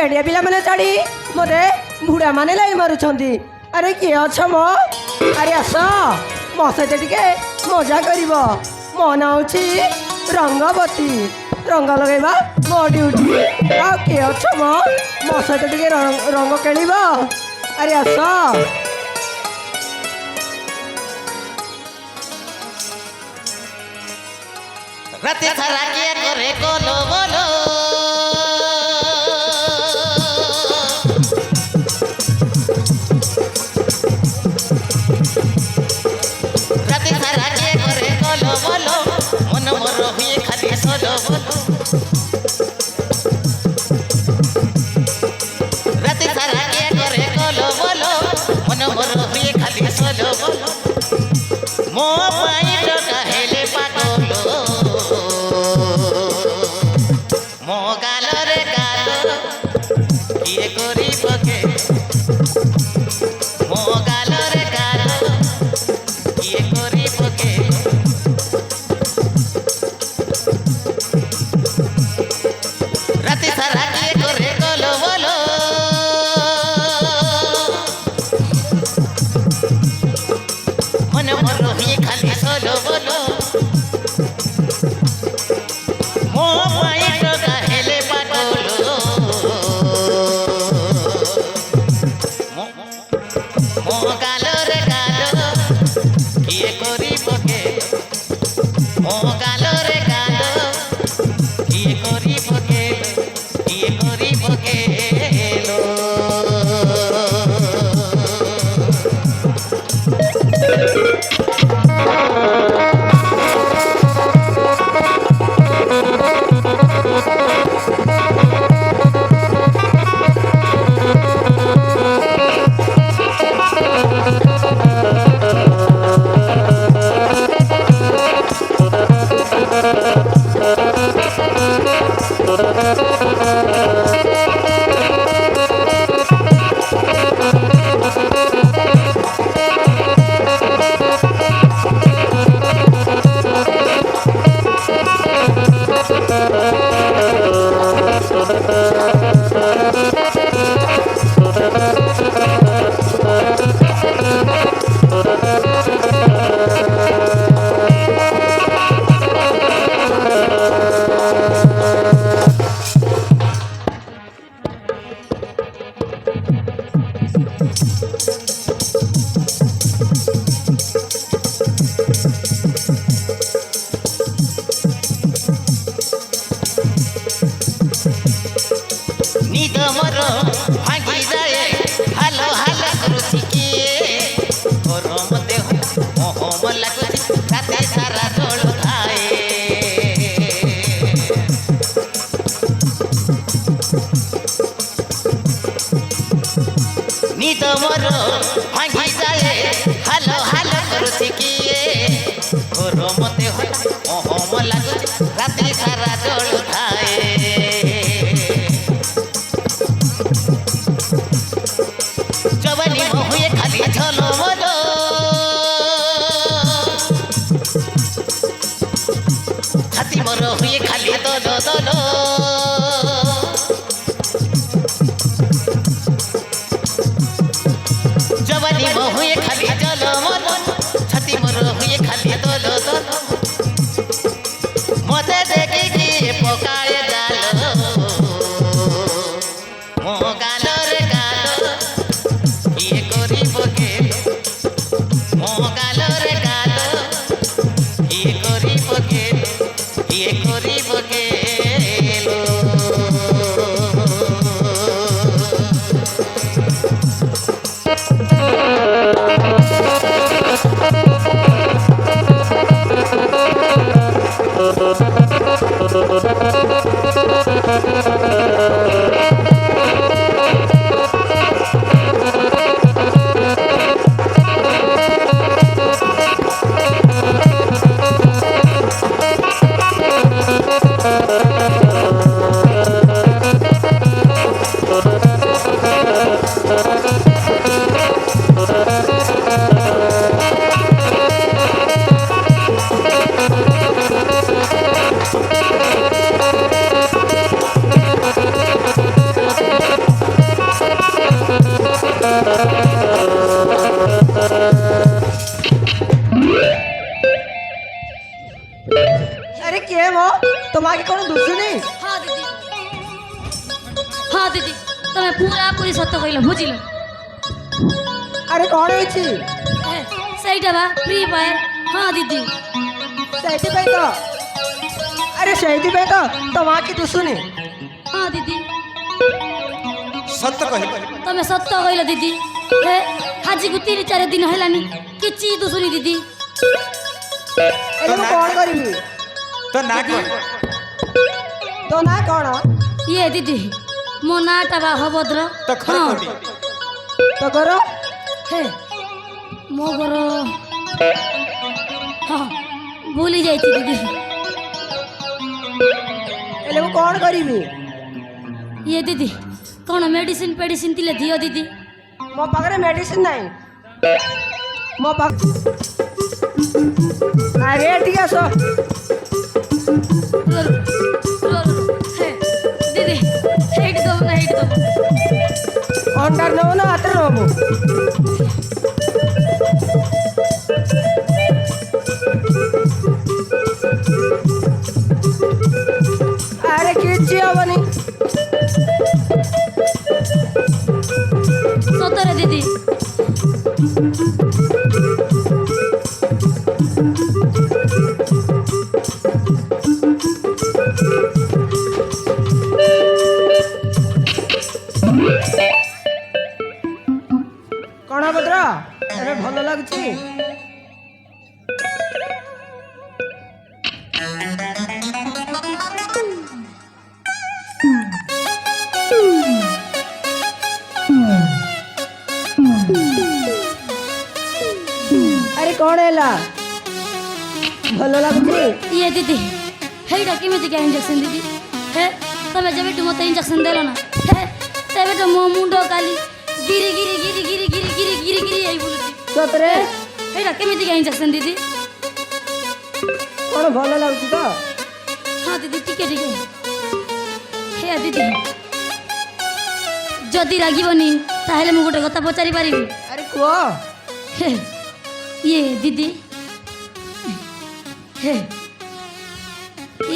ଏଡ଼ିଆ ପିଲାମାନେ ଛାଡ଼ି ମୋତେ ବୁଢ଼ାମାନେ ଲାଇନ୍ ମାରୁଛନ୍ତି। ଆରେ କିଏ ଅଛ ମୋ? ଆରେ ଆସ ମୋ ସହିତ ଟିକେ ମଜା କରିବ। ମୋ ନାଁ ହେଉଛି ରଙ୍ଗବତୀ। ରଙ୍ଗ ଲଗାଇବା ମୋ ଡ୍ୟୁଟି। ଆଉ କିଏ ଅଛ ମୋ ସହିତ ଟିକେ ରଙ୍ଗ ଖେଳିବ? ଆରେ ଆସ। রাতে সারা কে করে গলো বলো রাতে সারা কে করে গলো বলো মন মর হয়ে খালি সলো বলো রাতে সারা কে করে গলো বলো মন মর হয়ে খালি সলো বলো মো পাই টাকা হেলে পাগল মো গালরে গাল কিয়ে করিব কে মো গালরে গাল কিয়ে করিব কে রাতে সারা কিয়ে করে গলো বলো মন মর হয়ে খালি সলো বলো মো পাই টাকা হেলে পাগল মো গালরে গাল কিয়ে করিব কে মো গালরে গাল কিয়ে করিব কে কিয়ে করিব কে নিদ মর ভাঙি যায় হালো হালো করুছি কিয়ে গরম দেহ মহম লাগুছি রাতে সারা জল খায়ে নিদ মর ভাঙি যায় হালো হালো করুছি কিয়ে গরম দেহ মহম লাগুছি রাতে সারা জল খায়ে জবানি হয়ে খালি ঝলো বলো হাতি মর হয়ে খালি দলো দলো জবানি হয়ে খালি ঝলো মলো ছাতি মর হয়ে খালি দলো দলো মতে দেখি কি পকায় জাল মো গালরে গাল কিয়ে করিব কে মো গালরে গাল কিয়ে করিব কে কিয়ে করিব কে তোমাকে কোন দুশুনি हाँ दीदी हाँ दीदी तुम्हें पूरा पूरी सत्य कहल बुझिल আরে কোন হইছি সেইটা বা ফ্রি ফায়ার हाँ दीदी সেইଥିପାଇଁ ତ আরে সেইଥିପାଇଁ ତ তোমাকে দুশুনি हाँ दीदी সত্য কহিল तुम्हें सत्य कहल दीदी हे आज को 3-4 दिन हेलानी किछि दुसुनी दीदी ଏବେ ମୁଁ କଣ କରିବି তো না কই ତୋ ନାଁ କଣ ये दीदी मो नाटा बा हभद्र তো ঘর কোটি ତୋ ଘର हे मो घर हाँ भूली जाइए दीदी ହେଲେ ମୁଁ କଣ କରିବି ये दीदी कौन मेडिसिन पेडिसिन तिले दियो दीदी ମୋ ପାଖରେ ମେଡିସିନ ନାହିଁ ମୋ ପାଖ ଆରେ ଏଠିକି ଆସ हे दीदी हेट दो ना हेट दो ଅଣ୍ଡାର ନେବୁ ନା ହାତରେ ନେବୁ ଆରେ କିଛି ହବନି सतरे दीदी କଣ ଭଦ୍ର ଏବେ ଭଲ ଲାଗୁଛି ଆରେ କଣ ହେଲା ଭଲ ଲାଗୁଛି ये दीदी हेटा केमिति क्या इंजेक्शन दीदी हे तमे जब मत इंजेक्शन देलो ना हे तबे तो मो मुंडो काली गिरी गिरी गिरी गिरी गिरी गिरी गिरी गिरी आई बोलुची ସତରେ हेटा केमिति क्या इंजेक्शन दीदी କଣ ଭଲ ଲାଗୁଛି ତ हाँ दीदी टिके टिके हे दीदी जदि रागिबनी ताहेले मु गोटे कथा पचारि पारिबी ଆରେ କୁହ हे ये दीदी हे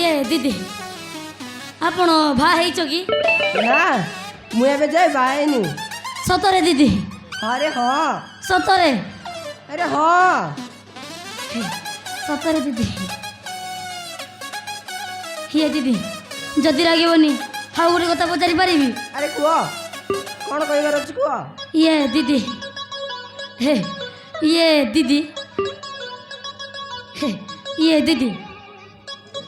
ये दीदी आपण भा ହେଇଛ କି ନା ମୁଁ ଏବେ ଯାଇ ବାହା ହେଇନି ସତରେ ଦିଦି ଆରେ ହଁ ସତରେ ଆରେ ହଁ ସତରେ ଦିଦି ହିଏ ଦିଦି ଯଦି ରାଗିବନି ଆଉ ଗୋଟେ କଥା ପଚାରି ପାରିବି ଆରେ କୁହ କଣ କହିବାର ଅଛି କୁହ ଇଏ ଦିଦି ହେ ଇଏ ଦିଦି ହେ ଇଏ ଦିଦି